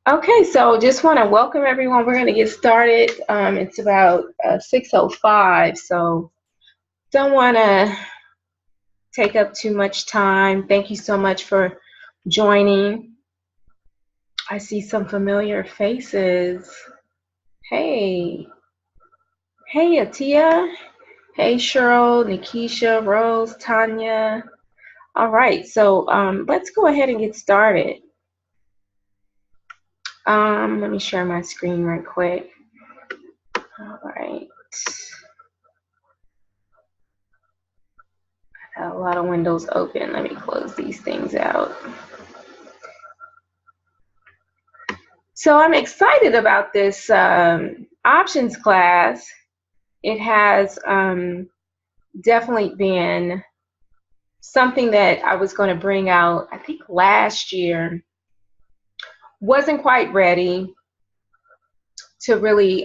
Okay, so just want to welcome everyone. We're going to get started. It's about 6:05, so don't want to take up too much time. Thank you so much for joining. I see some familiar faces. Hey, hey, Atia. Hey, Cheryl, Nikisha, Rose, Tanya. All right, so let's go ahead and get started. Let me share my screen right quick. All right. A lot of windows open. Let me close these things out. So I'm excited about this options class. It has definitely been something that I was going to bring out, I think last year. Wasn't quite ready to really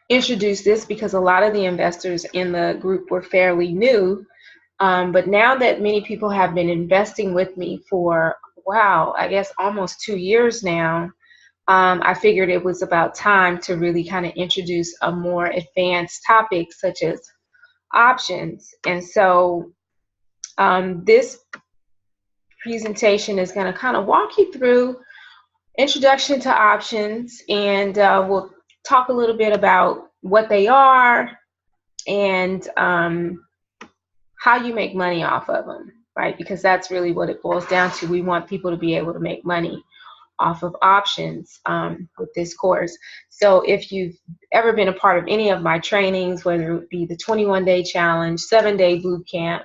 introduce this because a lot of the investors in the group were fairly new. But now that many people have been investing with me for, wow, I guess almost 2 years now, I figured it was about time to really kind of introduce a more advanced topic such as options. And so this presentation is going to kind of walk you through introduction to options, and we'll talk a little bit about what they are and how you make money off of them, right? Because that's really what it boils down to. We want people to be able to make money off of options with this course. So if you've ever been a part of any of my trainings, whether it be the 21-day challenge, 7-day boot camp,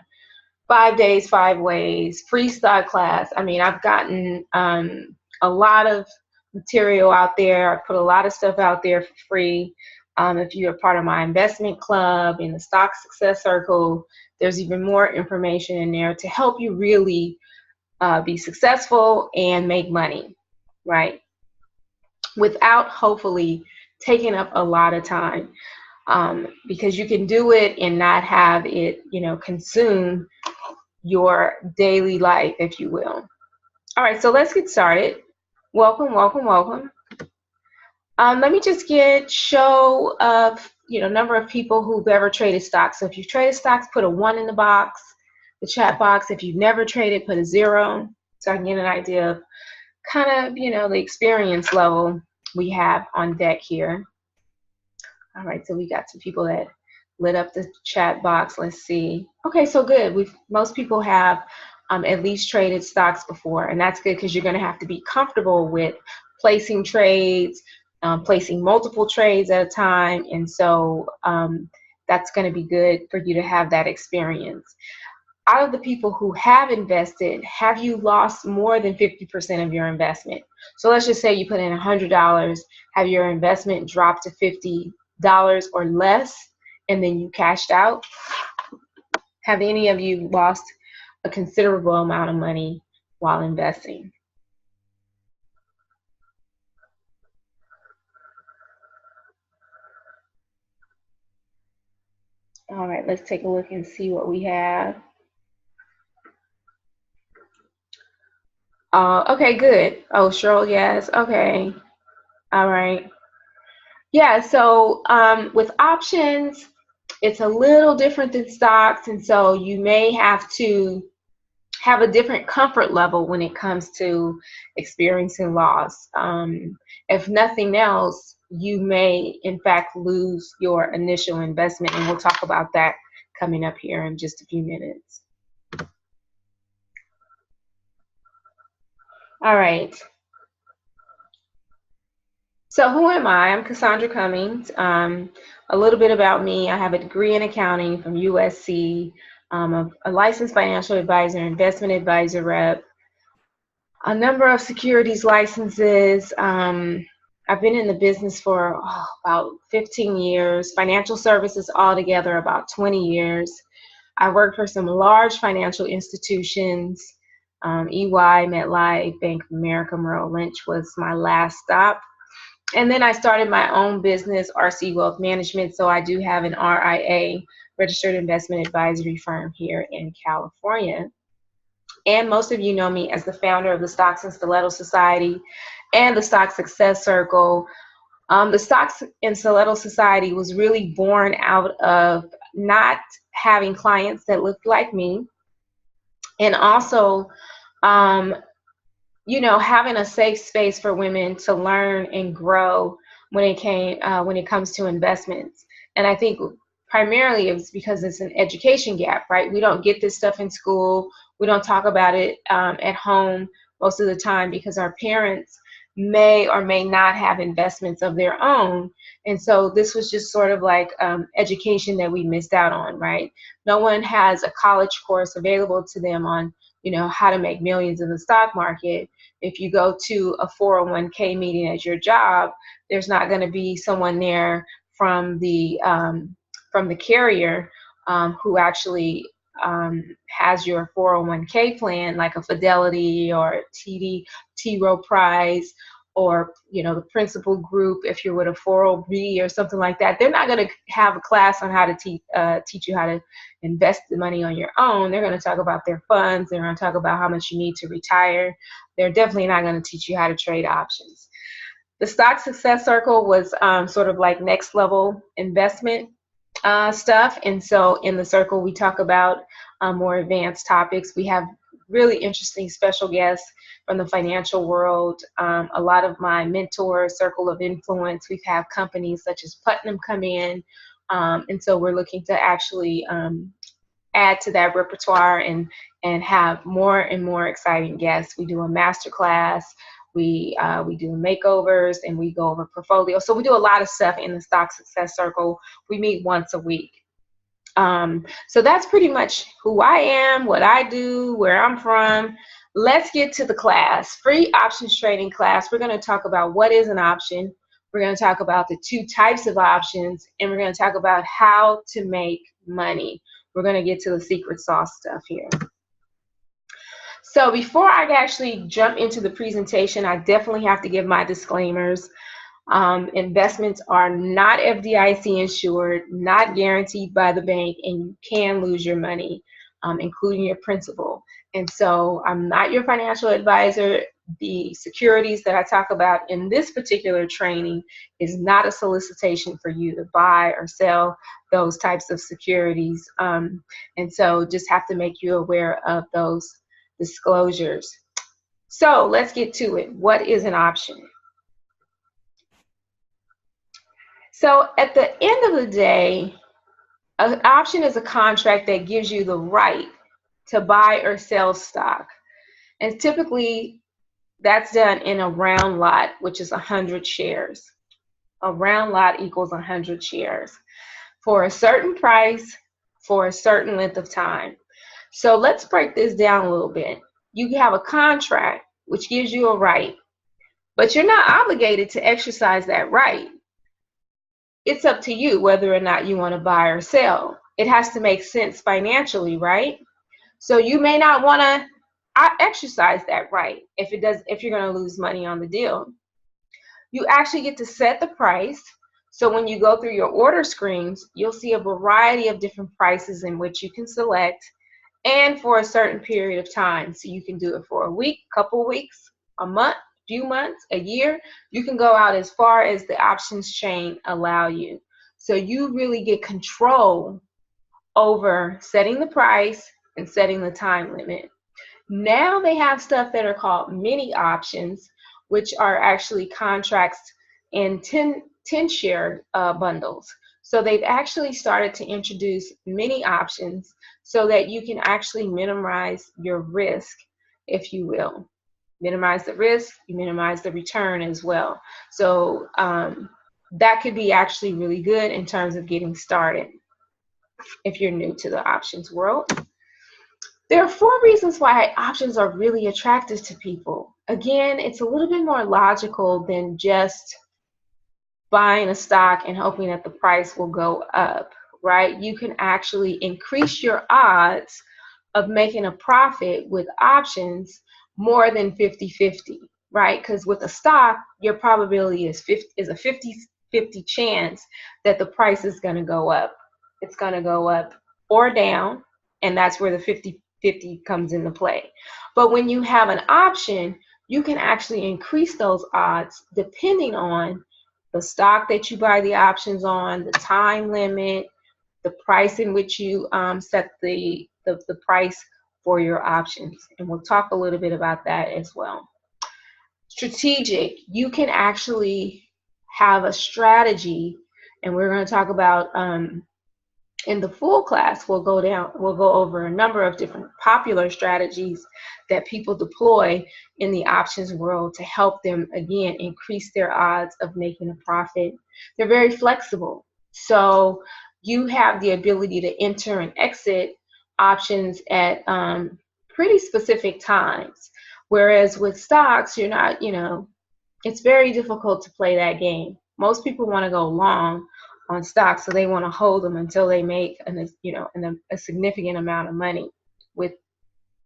5 days, 5 ways, freestyle class, I mean, I've gotten a lot of material out there. I put a lot of stuff out there for free. If you're a part of my investment club in the Stock Success Circle, there's even more information in there to help you really be successful and make money, right? Without hopefully taking up a lot of time, because you can do it and not have it, consume your daily life, if you will. All right, so let's get started. Welcome, welcome, welcome. Let me just show of number of people who've ever traded stocks. So if you've traded stocks, put a 1 in the box, the chat box. If you've never traded, put a 0, so I can get an idea of kind of the experience level we have on deck here. All right, so we got some people that lit up the chat box. Let's see. Okay, so good. Most people have at least traded stocks before, and that's good because you're going to have to be comfortable with placing trades, placing multiple trades at a time, and so that's going to be good for you to have that experience. Out of the people who have invested, have you lost more than 50% of your investment? So let's just say you put in $100, have your investment dropped to $50 or less, and then you cashed out? Have any of you lost a considerable amount of money while investing? All right, let's take a look and see what we have. Okay, good. Oh, Cheryl, yes. Okay. All right. Yeah, so with options, it's a little different than stocks, and so you may have to have a different comfort level when it comes to experiencing loss. If nothing else, you may in fact lose your initial investment, and we'll talk about that coming up here in just a few minutes. All right. So who am I? I'm Cassandra Cummings. A little bit about me. I have a degree in accounting from USC. I'm a licensed financial advisor, investment advisor rep, a number of securities licenses. I've been in the business for about 15 years, financial services altogether about 20 years. I worked for some large financial institutions. EY, MetLife, Bank of America, Merrill Lynch was my last stop. And then I started my own business, RC Wealth Management. So I do have an RIA, Registered Investment Advisory firm here in California. And most of you know me as the founder of the Stocks and Stiletto Society and the Stock Success Circle. The Stocks and Stiletto Society was really born out of not having clients that looked like me, and also, um, having a safe space for women to learn and grow when it comes to investments. And I think primarily it's because it's an education gap, right? We don't get this stuff in school. We don't talk about it at home most of the time because our parents may or may not have investments of their own. And so this was just sort of like education that we missed out on, right? No one has a college course available to them on, how to make millions in the stock market. If you go to a 401k meeting at your job, there's not going to be someone there from the carrier who actually has your 401k plan, like a Fidelity or T. Rowe Price, or the Principal Group. If you're with a 403 or something like that, they're not going to have a class on how to teach you how to invest the money on your own. They're going to talk about their funds. They're going to talk about how much you need to retire. They're definitely not going to teach you how to trade options. The Stock Success Circle was sort of like next level investment stuff. And so in the circle, we talk about more advanced topics. We have really interesting special guests from the financial world. A lot of my mentors, circle of influence, we've had companies such as Putnam come in. And so we're looking to actually add to that repertoire and have more and more exciting guests. We do a master class. We do makeovers, and we go over portfolio. So we do a lot of stuff in the Stock Success Circle. We meet once a week. So that's pretty much who I am, what I do, where I'm from. Let's get to the class. Free options trading class. We're going to talk about what is an option. We're going to talk about the two types of options, and we're going to talk about how to make money. We're going to get to the secret sauce stuff here. So before I actually jump into the presentation, I definitely have to give my disclaimers. Investments are not FDIC insured, not guaranteed by the bank, and you can lose your money, including your principal. And so I'm not your financial advisor. The securities that I talk about in this particular training is not a solicitation for you to buy or sell those types of securities. And so just have to make you aware of those disclosures. So let's get to it. What is an option? So at the end of the day, an option is a contract that gives you the right to buy or sell stock. And typically that's done in a round lot, which is 100 shares. A round lot equals 100 shares for a certain price for a certain length of time. So let's break this down a little bit. You have a contract which gives you a right, but you're not obligated to exercise that right. It's up to you whether or not you want to buy or sell. It has to make sense financially, right? So you may not want to exercise that right if you're going to lose money on the deal. You actually get to set the price. So when you go through your order screens, you'll see a variety of different prices in which you can select, and for a certain period of time. So you can do it for a week, couple weeks, a month, few months, a year. You can go out as far as the options chain allow you. So you really get control over setting the price and setting the time limit. Now they have stuff that are called mini options, which are actually contracts in 10 share bundles. So they've actually started to introduce mini options so that you can actually minimize your risk, if you will. Minimize the risk, you minimize the return as well. So that could be actually really good in terms of getting started if you're new to the options world. There are 4 reasons why options are really attractive to people. Again, it's a little bit more logical than just buying a stock and hoping that the price will go up, right? You can actually increase your odds of making a profit with options more than 50-50, right? Because with a stock, your probability is a 50-50 chance that the price is going to go up. It's going to go up or down, and that's where the 50-50 comes into play. But when you have an option, you can actually increase those odds depending on the stock that you buy the options on, the time limit, the price in which you set the price for your options. And we'll talk a little bit about that as well. Strategic, you can actually have a strategy, and we're going to talk about in the full class, we'll go over a number of different popular strategies that people deploy in the options world to help them, again, increase their odds of making a profit. They're very flexible. So you have the ability to enter and exit options at pretty specific times. Whereas with stocks, you're not, it's very difficult to play that game. Most people want to go long on stocks, so they want to hold them until they make a significant amount of money. With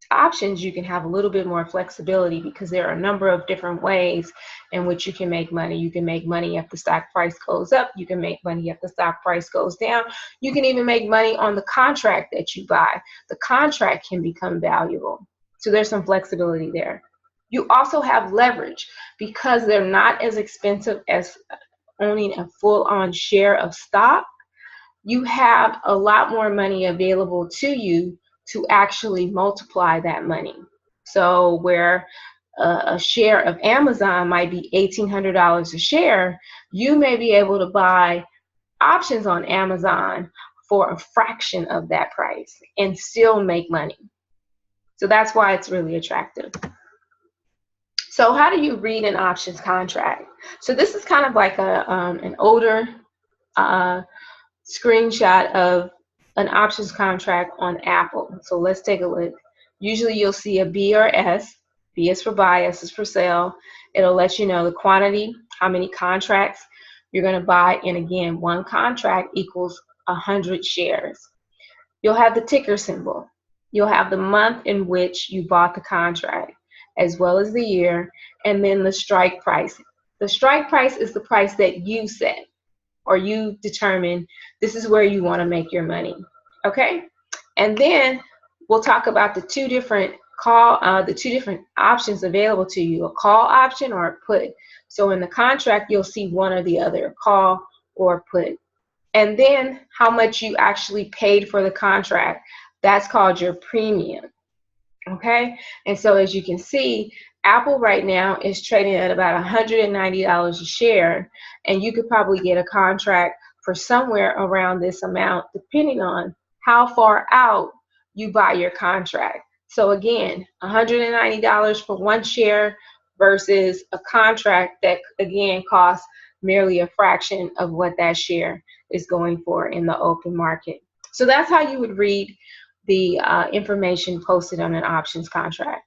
options, you can have a little bit more flexibility because there are a number of different ways in which you can make money. You can make money if the stock price goes up. You can make money if the stock price goes down. You can even make money on the contract that you buy. The contract can become valuable. So there's some flexibility there. You also have leverage because they're not as expensive as owning a full-on share of stock. You have a lot more money available to you to actually multiply that money. So where a share of Amazon might be $1,800 a share, you may be able to buy options on Amazon for a fraction of that price and still make money. So that's why it's really attractive. So how do you read an options contract? So this is kind of like an older screenshot of an options contract on Apple. So let's take a look. Usually you'll see a B or S. B is for buy, S is for sell. It'll let you know the quantity, how many contracts you're going to buy. And again, one contract equals 100 shares. You'll have the ticker symbol. You'll have the month in which you bought the contract, as well as the year, and then the strike price. The strike price is the price that you set or you determine this is where you want to make your money. Okay? And then we'll talk about the two different options available to you, a call option or a put. So in the contract, you'll see one or the other, call or put. And then how much you actually paid for the contract. That's called your premium. Okay, and so as you can see, Apple right now is trading at about $190 a share, and you could probably get a contract for somewhere around this amount depending on how far out you buy your contract. So again, $190 for one share versus a contract that again costs merely a fraction of what that share is going for in the open market. So that's how you would read the information posted on an options contract.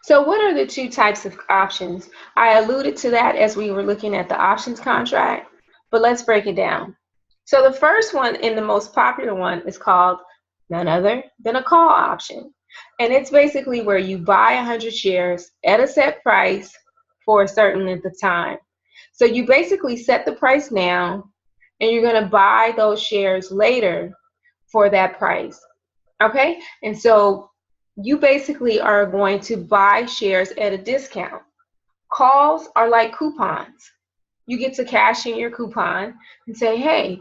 So what are the two types of options? I alluded to that as we were looking at the options contract, but let's break it down. So the first one and the most popular one is called none other than a call option. And it's basically where you buy 100 shares at a set price for a certain length of time. So you basically set the price now, and you're going to buy those shares later for that price. Okay? And so you basically are going to buy shares at a discount. Calls are like coupons. You get to cash in your coupon and say, hey,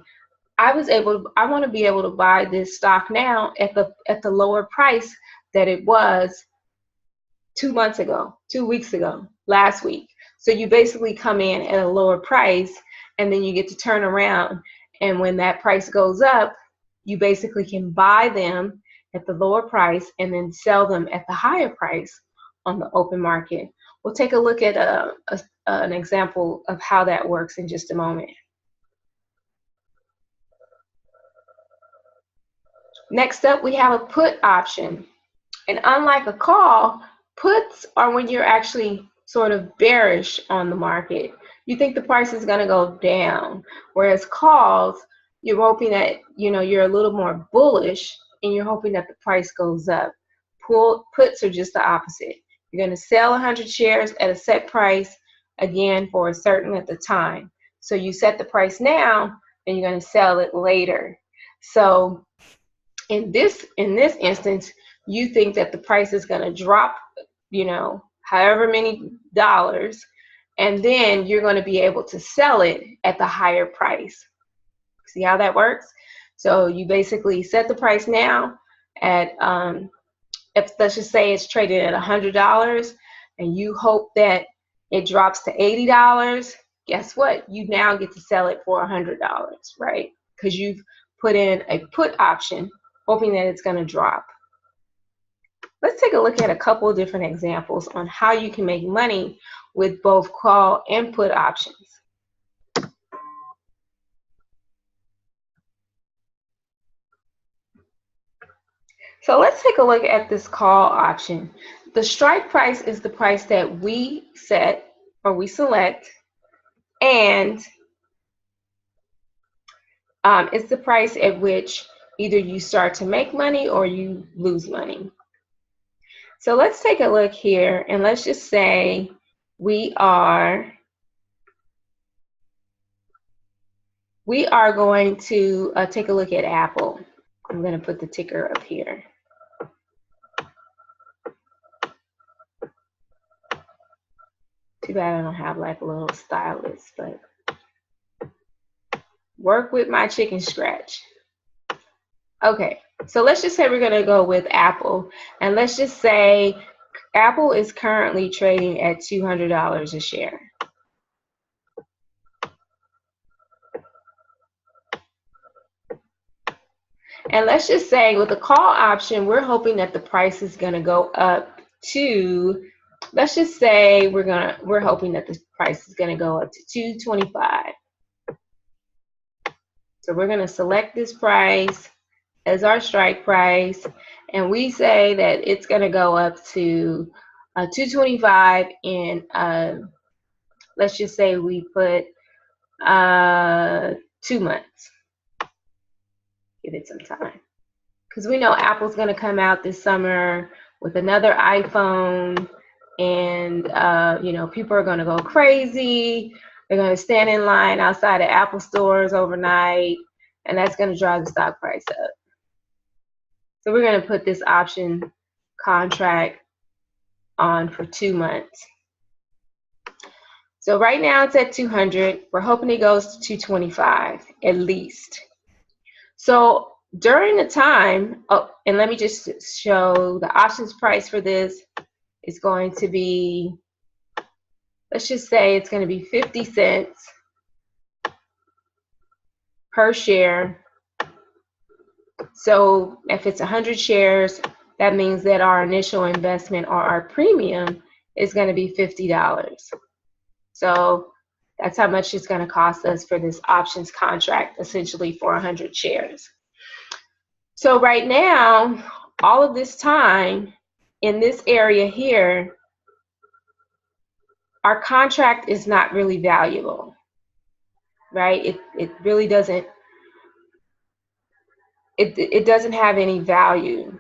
I want to be able to buy this stock now at the lower price that it was 2 months ago, 2 weeks ago, last week. So you basically come in at a lower price, and then you get to turn around, and when that price goes up, you basically can buy them at the lower price and then sell them at the higher price on the open market. We'll take a look at an example of how that works in just a moment. Next up, we have a put option. And unlike a call, puts are when you're actually sort of bearish on the market. You think the price is going to go down, whereas calls, you're hoping that you're a little more bullish and you're hoping that the price goes up. Puts are just the opposite. You're going to sell 100 shares at a set price, again, for a certain length of time. So you set the price now, and you're going to sell it later. So in this instance, you think that the price is going to drop, you know, however many dollars, and then you're going to be able to sell it at the higher price. See how that works? So you basically set the price now at, if let's just say it's traded at $100, and you hope that it drops to $80. Guess what? You now get to sell it for $100, right? Because you've put in a put option, hoping that it's going to drop. Let's take a look at a couple of different examples on how you can make money with both call and put options. So let's take a look at this call option. The strike price is the price that we set or we select, and it's the price at which either you start to make money or you lose money. So let's take a look here, and let's just say we are going to take a look at Apple. I'm going to put the ticker up here. Too bad I don't have like a little stylus, but work with my chicken scratch. Okay, so let's just say we're going to go with Apple, and let's just say Apple is currently trading at $200 a share. And let's just say with the call option, we're hoping that the price is going to go up to, let's just say we're hoping that the price is going to go up to $225. So we're going to select this price as our strike price, and we say that it's going to go up to $225 in let's just say we put 2 months. Give it some time, because we know Apple's going to come out this summer with another iPhone, and you know, people are going to go crazy. They're going to stand in line outside of Apple stores overnight, and that's going to drive the stock price up. So we're going to put this option contract on for 2 months. So right now it's at 200. We're hoping it goes to 225 at least. So during the time, oh, and let me just show the options price for this is going to be, let's just say it's going to be 50 cents per share. So if it's 100 shares, that means that our initial investment or our premium is going to be $50. So that's how much it's going to cost us for this options contract, essentially for 100 shares. So right now, all of this time in this area here, our contract is not really valuable, right? It really doesn't, it doesn't have any value.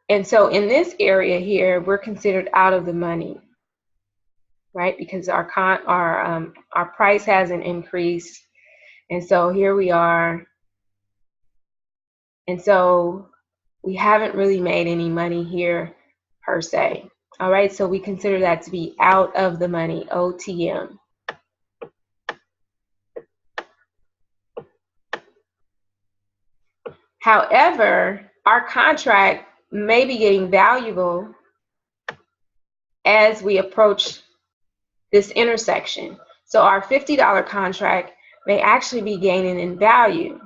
And so in this area here, we're considered out of the money, right? Because our price hasn't increased. And so here we are. And so we haven't really made any money here per se. All right, so we consider that to be out of the money, OTM. However, our contract may be getting valuable as we approach this intersection. So our $50 contract may actually be gaining in value.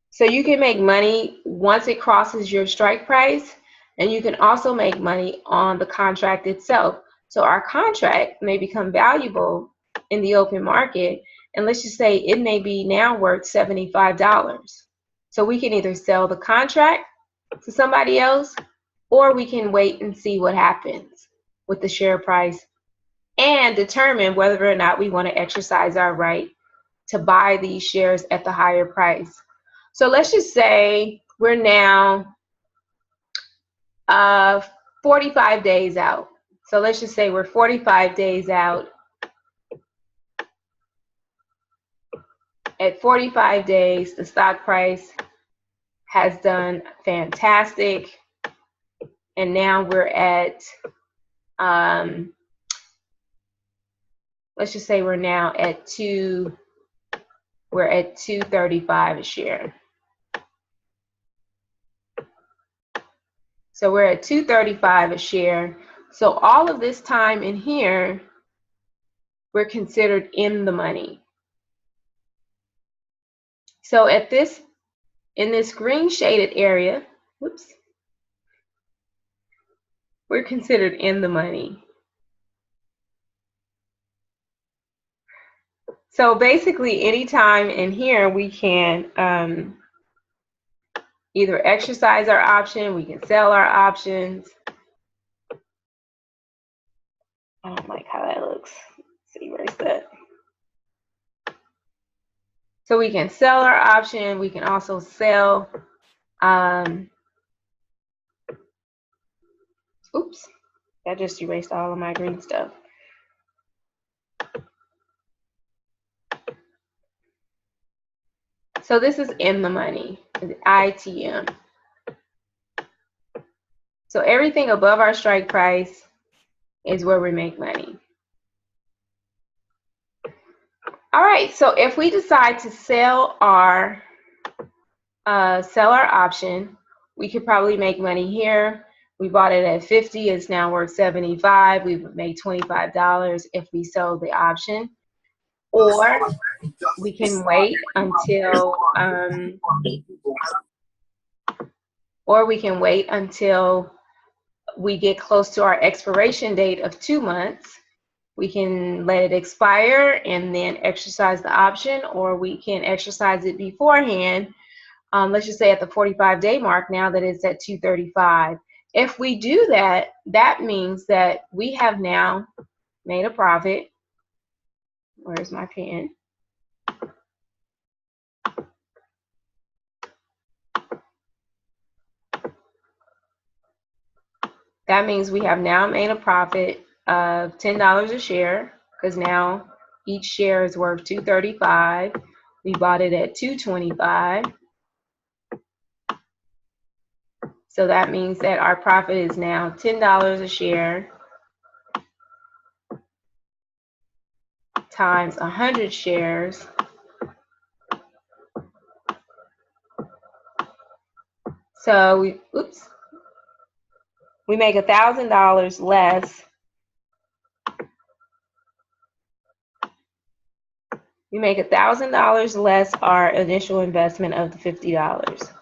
So you can make money once it crosses your strike price, and you can also make money on the contract itself. So our contract may become valuable in the open market, and let's just say it may be now worth $75. So we can either sell the contract to somebody else, or we can wait and see what happens with the share price and determine whether or not we want to exercise our right to buy these shares at the higher price. So let's just say we're now 45 days out. So let's just say we're 45 days out. At 45 days, the stock price has done fantastic. And now we're at, let's just say we're now at we're at $2.35 a share. So we're at $2.35 a share. So all of this time in here, we're considered in the money. So at this, in this green shaded area, whoops, we're considered in the money. So basically, anytime in here, we can either exercise our option, we can sell our options. I don't like how that looks. Let's see, where's that? So we can sell our option. We can also sell, oops, that just erased all of my green stuff. So this is in the money, ITM. So everything above our strike price is where we make money. All right, so if we decide to sell our option, we could probably make money here. We bought it at 50, it's now worth 75. We would make $25 if we sold the option. Or we can wait until we get close to our expiration date of 2 months. We can let it expire and then exercise the option, or we can exercise it beforehand. Let's just say at the 45-day mark, now that it's at $2.35. If we do that, that means that we have now made a profit. Where's my pen? That means we have now made a profit of $10 a share, because now each share is worth $2.35. We bought it at $2.25. So that means that our profit is now $10 a share times 100 shares. So we make $1,000 less. We make $1,000 less our initial investment of the $50.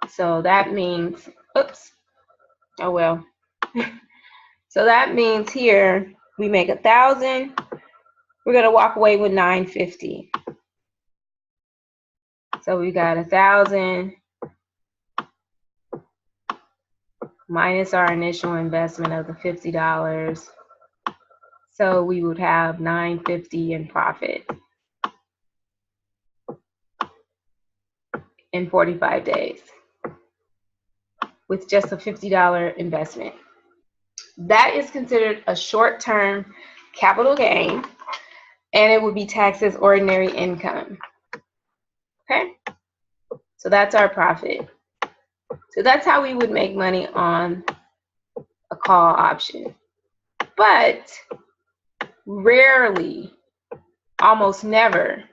So that means, oops, oh well. So that means here we make $1,000. We're gonna walk away with $950. So we got 1,000 minus our initial investment of the $50. So we would have $950 in profit in 45 days with just a $50 investment. That is considered a short-term capital gain, and it would be taxed as ordinary income. Okay, so that's our profit. So that's how we would make money on a call option. But rarely, almost never,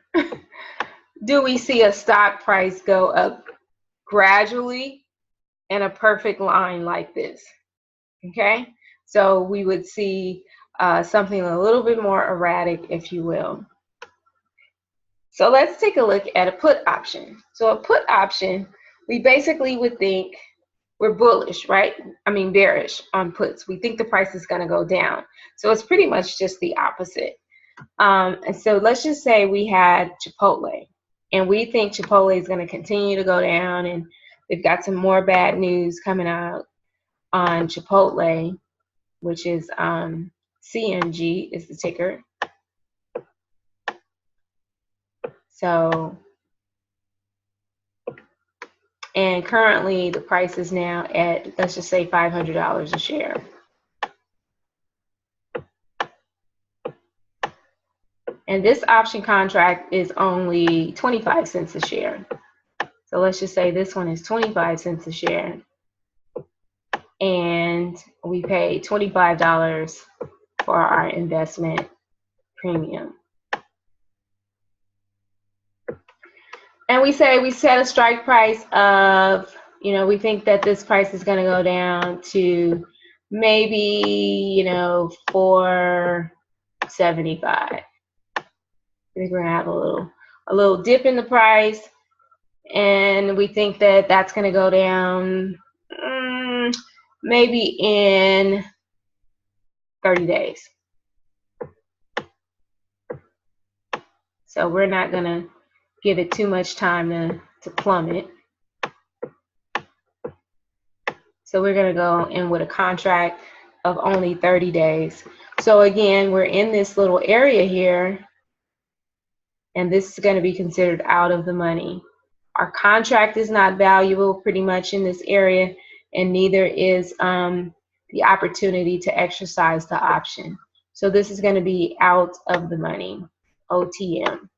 do we see a stock price go up gradually in a perfect line like this. Okay, so we would see something a little bit more erratic, if you will. So let's take a look at a put option. So a put option, we basically would think we're bullish, right? I mean bearish on puts. We think the price is going to go down. So it's pretty much just the opposite. And so let's just say we had Chipotle, and we think Chipotle is going to continue to go down, and they've got some more bad news coming out on Chipotle, which is CMG is the ticker. So, and currently the price is now at, let's just say $500 a share. And this option contract is only 25 cents a share. So let's just say this one is 25 cents a share. And we pay $25 for our investment premium. And we say we set a strike price of, we think that this price is going to go down to maybe, $4.75. I think we're going to have a little dip in the price, and we think that that's going to go down maybe in 30 days. So we're not going to give it too much time to plummet. So we're going to go in with a contract of only 30 days. So again, we're in this little area here, and this is going to be considered out of the money. Our contract is not valuable pretty much in this area, and neither is the opportunity to exercise the option. So this is going to be out of the money, OTM.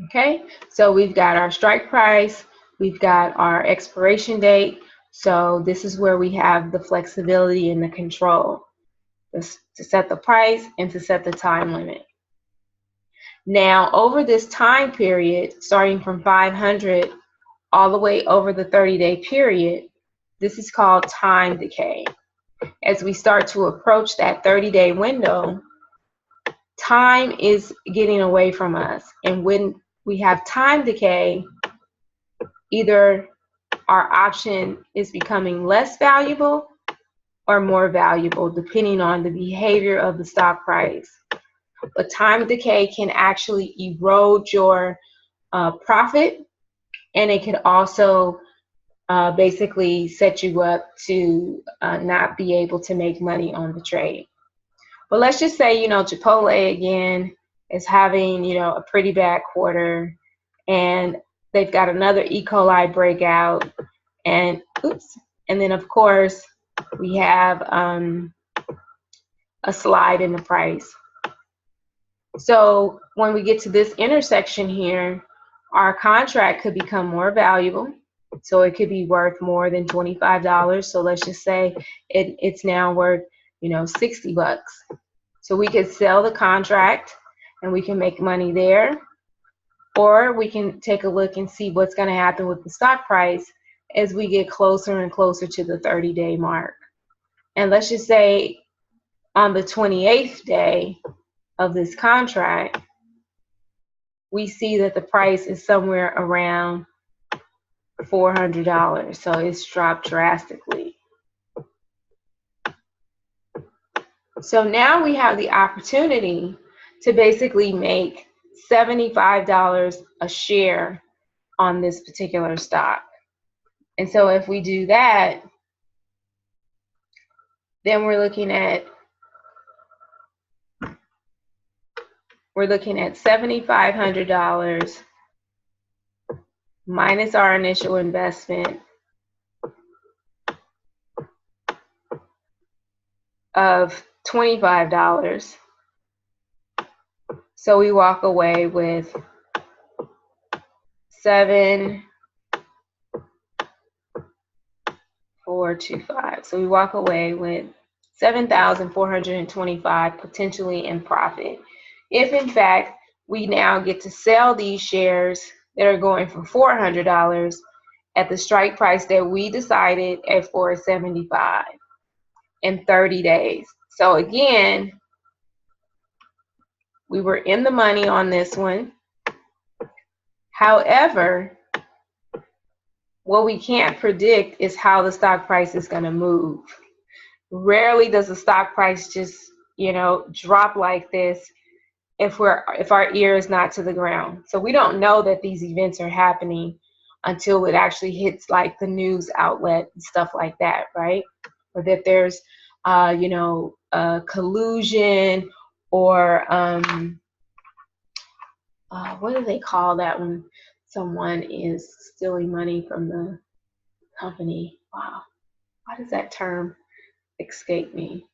Okay, so we've got our strike price, we've got our expiration date. So this is where we have the flexibility and the control to set the price and to set the time limit. Now, over this time period, starting from 500 all the way over the 30-day period, this is called time decay. As we start to approach that 30-day window, time is getting away from us. And when we have time decay, either our option is becoming less valuable or more valuable, depending on the behavior of the stock price. But time decay can actually erode your profit, and it can also basically set you up to not be able to make money on the trade. But let's just say, Chipotle again is having, a pretty bad quarter, and they've got another E. coli breakout, and then of course we have a slide in the price. So when we get to this intersection here, our contract could become more valuable. So it could be worth more than $25. So let's just say it's now worth, $60. So we could sell the contract and we can make money there. Or we can take a look and see what's going to happen with the stock price as we get closer and closer to the 30-day mark. And let's just say on the 28th day of this contract, we see that the price is somewhere around $400. So it's dropped drastically. So now we have the opportunity to basically make $75 a share on this particular stock. And so if we do that, then we're looking at $7,500 minus our initial investment of $25. So we walk away with $7,425. So we walk away with $7,425 potentially in profit. If in fact we now get to sell these shares that are going for $400 at the strike price that we decided at $4.75 in 30 days. So again, we were in the money on this one. However, what we can't predict is how the stock price is going to move. Rarely does the stock price just, drop like this if our ear is not to the ground. So we don't know that these events are happening until it actually hits like the news outlet and stuff like that, right? Or that there's collusion, or what do they call that when someone is stealing money from the company? Wow, why does that term escape me?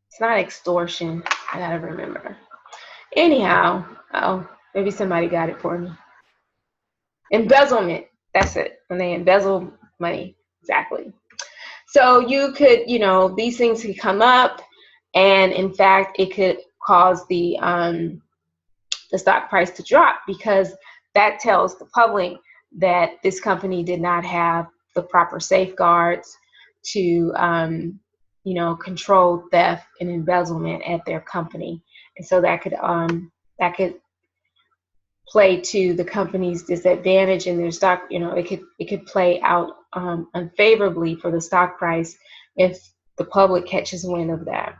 It's not extortion. I gotta remember. Anyhow, oh, maybe somebody got it for me. Embezzlement. That's it. When they embezzle money. Exactly. So you could, these things could come up, and in fact, it could cause the stock price to drop, because that tells the public that this company did not have the proper safeguards to, control theft and embezzlement at their company, and so that could play to the company's disadvantage in their stock. It could play out unfavorably for the stock price if the public catches wind of that.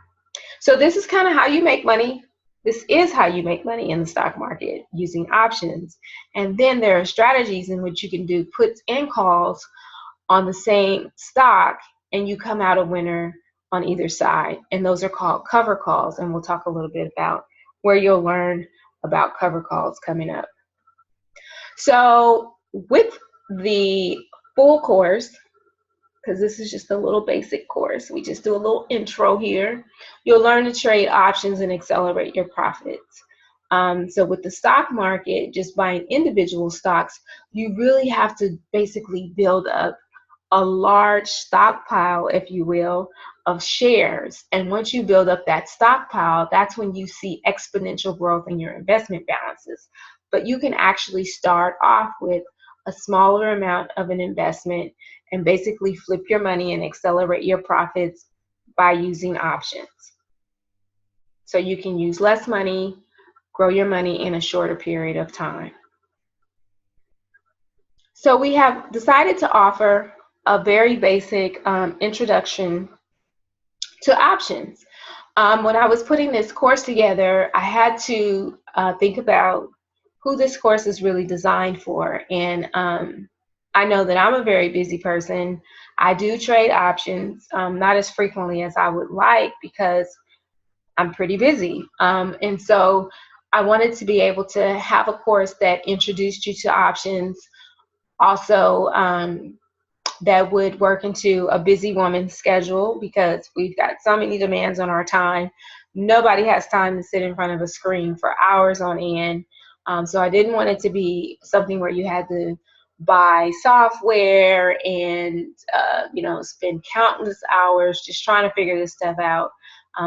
So this is kind of how you make money. This is how you make money in the stock market, using options. And then there are strategies in which you can do puts and calls on the same stock, and you come out a winner on either side. And those are called cover calls. And we'll talk a little bit about where you'll learn about cover calls coming up. So with the full course, because this is just a little basic course, we just do a little intro here. You'll learn to trade options and accelerate your profits. So with the stock market, just buying individual stocks, you really have to basically build up a large stockpile, if you will, of shares. And once you build up that stockpile, that's when you see exponential growth in your investment balances. But you can actually start off with a smaller amount of an investment and basically flip your money and accelerate your profits by using options. So you can use less money, grow your money in a shorter period of time. So we have decided to offer a very basic introduction to options. When I was putting this course together, I had to think about who this course is really designed for. And I know that I'm a very busy person. I do trade options, not as frequently as I would like, because I'm pretty busy. And so I wanted to be able to have a course that introduced you to options, also that would work into a busy woman's schedule, because we've got so many demands on our time. Nobody has time to sit in front of a screen for hours on end. So I didn't want it to be something where you had to buy software and spend countless hours just trying to figure this stuff out,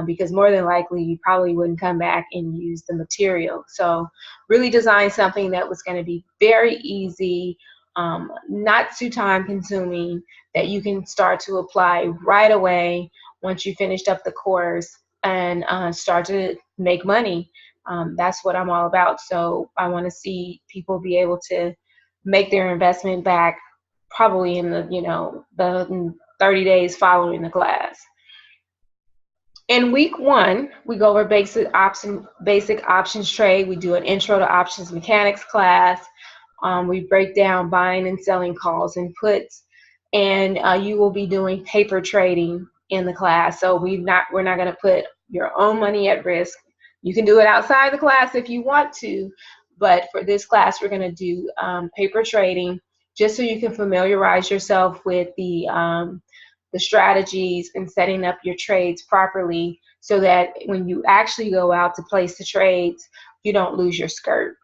because more than likely you probably wouldn't come back and use the material. So really design something that was going to be very easy, not too time consuming, that you can start to apply right away once you finished up the course, and start to make money. That's what I'm all about. So I want to see people be able to make their investment back probably in the 30 days following the class. In week 1, we go over basic options trade. We do an intro to options mechanics class. We break down buying and selling calls and puts, and you will be doing paper trading in the class. So we're not going to put your own money at risk. You can do it outside the class if you want to, but for this class, we're going to do paper trading, just so you can familiarize yourself with the strategies and setting up your trades properly, so that when you actually go out to place the trades, you don't lose your skirt.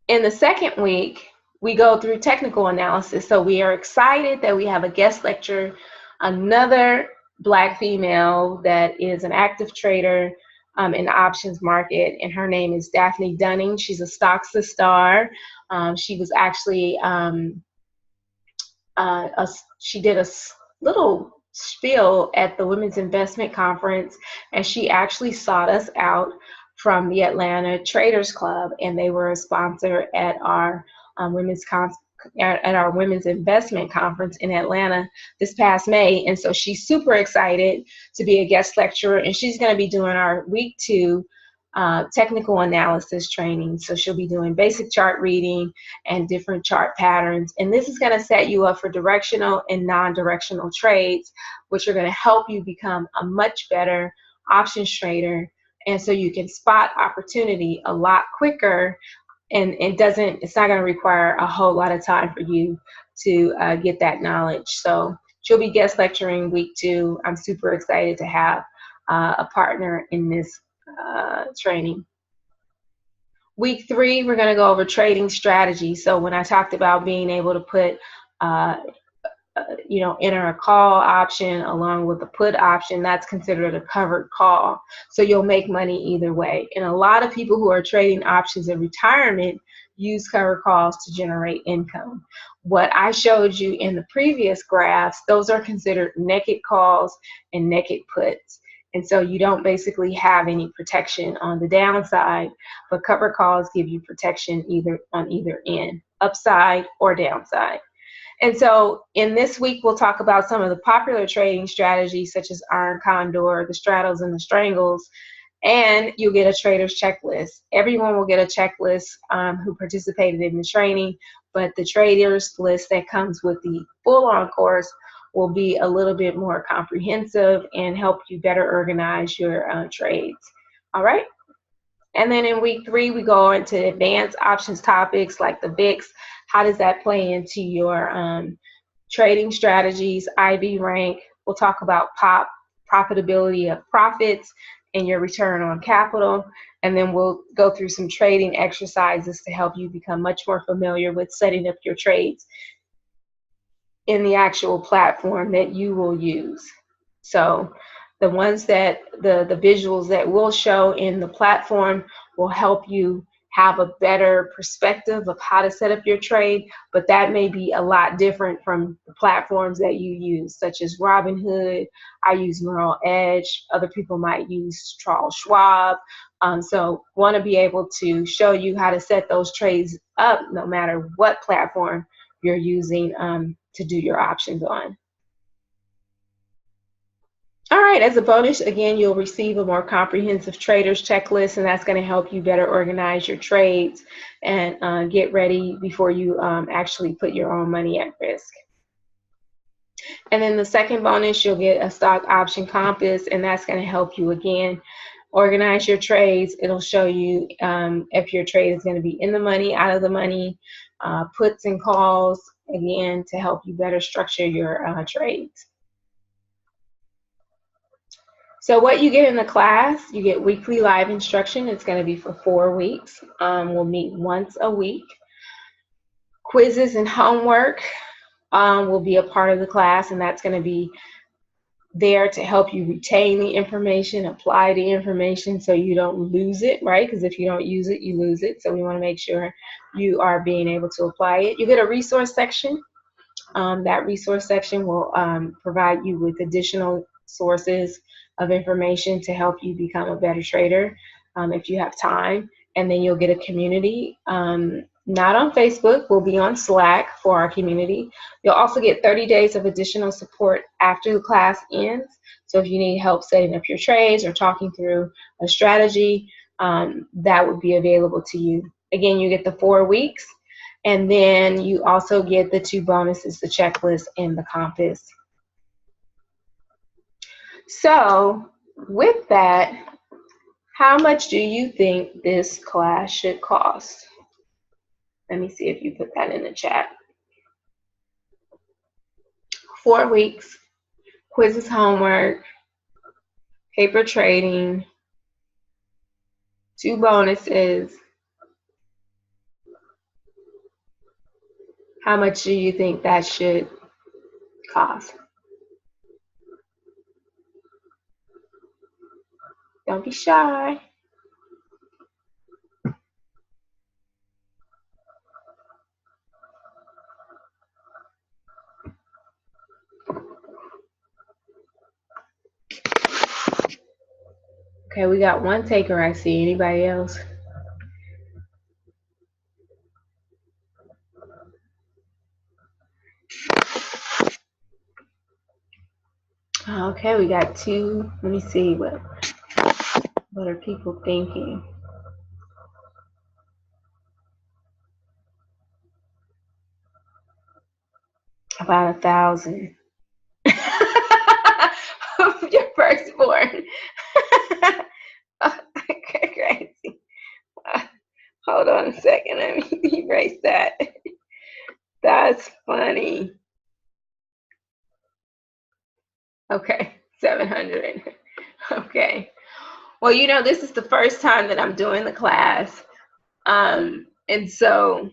In the second week, we go through technical analysis. So we are excited that we have a guest lecturer, another Black female that is an active trader in the options market, and her name is Daphne Dunning. She's a Stocksa star. She was actually she did a little spiel at the Women's Investment Conference, and she actually sought us out from the Atlanta Traders Club, and they were a sponsor at our Women's Investment Conference in Atlanta this past May. And so she's super excited to be a guest lecturer, and she's going to be doing our week 2 technical analysis training. So she'll be doing basic chart reading and different chart patterns. And this is going to set you up for directional and non-directional trades, which are going to help you become a much better options trader. And so you can spot opportunity a lot quicker, and it's not going to require a whole lot of time for you to get that knowledge. So She'll be guest lecturing week 2. I'm super excited to have a partner in this training. Week 3, we're going to go over trading strategy. So when I talked about being able to put enter a call option along with a put option, that's considered a covered call. So you'll make money either way. And a lot of people who are trading options in retirement use covered calls to generate income. What I showed you in the previous graphs, those are considered naked calls and naked puts. And so you don't basically have any protection on the downside, but covered calls give you protection on either end, upside or downside. And so in this week, we'll talk about some of the popular trading strategies such as Iron Condor, the straddles and the strangles, and you'll get a trader's checklist. Everyone will get a checklist who participated in the training, but the trader's list that comes with the full-on course will be a little bit more comprehensive and help you better organize your trades. All right? And then in week 3, we go into advanced options topics like the VIX. How does that play into your trading strategies, IB rank? We'll talk about profitability of profits and your return on capital. And then we'll go through some trading exercises to help you become much more familiar with setting up your trades in the actual platform that you will use. So the ones that the visuals that we'll show in the platform will help you have a better perspective of how to set up your trade, but that may be a lot different from the platforms that you use, such as Robinhood. I use Merrill Edge. Other people might use Charles Schwab. So want to be able to show you how to set those trades up no matter what platform you're using to do your options on. All right, as a bonus, again, you'll receive a more comprehensive trader's checklist, and that's going to help you better organize your trades and get ready before you actually put your own money at risk. And then the second bonus, you'll get a stock option compass, and that's going to help you, again, organize your trades. It'll show you if your trade is going to be in the money, out of the money, puts and calls, again, to help you better structure your trades. So what you get in the class, you get weekly live instruction. It's going to be for 4 weeks. We'll meet once a week. Quizzes and homework will be a part of the class, and that's going to be there to help you retain the information, apply the information so you don't lose it, right? Because if you don't use it, you lose it. So we want to make sure you are being able to apply it. You get a resource section. That resource section will provide you with additional sources of information to help you become a better trader if you have time. And then you'll get a community, not on Facebook, we'll be on Slack for our community. You'll also get 30 days of additional support after the class ends. So if you need help setting up your trades or talking through a strategy, that would be available to you. Again, you get the 4 weeks, and then you also get the 2 bonuses, the checklist and the compass. So with that, how much do you think this class should cost? Let me see if you put that in the chat. 4 weeks, quizzes, homework, paper trading, 2 bonuses. How much do you think that should cost? Don't be shy. Okay, we got 1 taker, I see. Anybody else? Okay, we got 2. Let me see what are people thinking. About 1,000. Your firstborn. Okay, crazy. Hold on a second. Let me erase that. That's funny. Okay, 700. Okay. Well, you know, this is the first time that I'm doing the class. And so,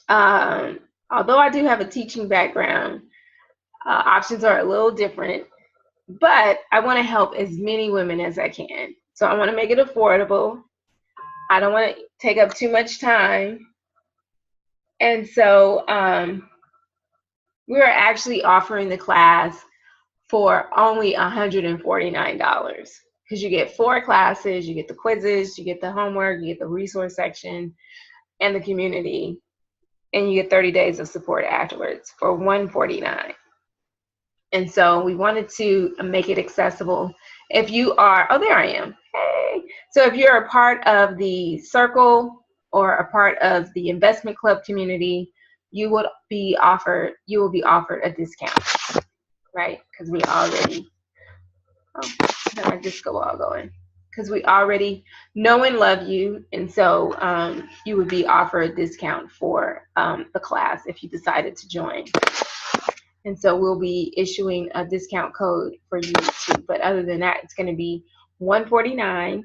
um, although I do have a teaching background, options are a little different, but I want to help as many women as I can. So I want to make it affordable. I don't want to take up too much time. And so we're actually offering the class for only $149 because you get 4 classes, you get the quizzes, you get the homework, you get the resource section and the community, and you get 30 days of support afterwards for $149. And so we wanted to make it accessible. If you are, oh, there I am. Hey. So if you're a part of the circle or a part of the investment club community, you will be offered a discount, right? Because we already, oh, my disco ball going. Because we already know and love you, and so you would be offered a discount for the class if you decided to join. And so we'll be issuing a discount code for you too. But other than that, it's going to be $149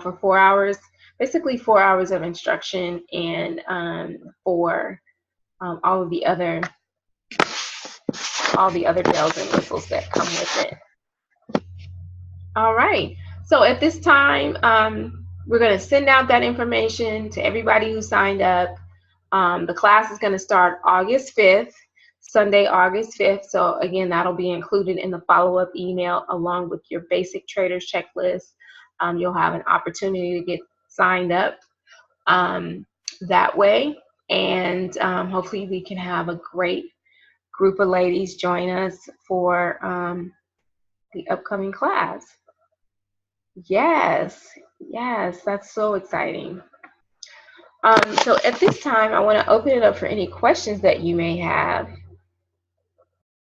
for 4 hours, basically 4 hours of instruction, and for all the other bells and whistles that come with it. All right. So at this time, we're going to send out that information to everybody who signed up. The class is going to start August 5th. Sunday, August 5th. So again, that'll be included in the follow-up email along with your basic traders checklist. You'll have an opportunity to get signed up that way. And hopefully we can have a great group of ladies join us for the upcoming class. Yes, that's so exciting. So at this time, I want to open it up for any questions that you may have.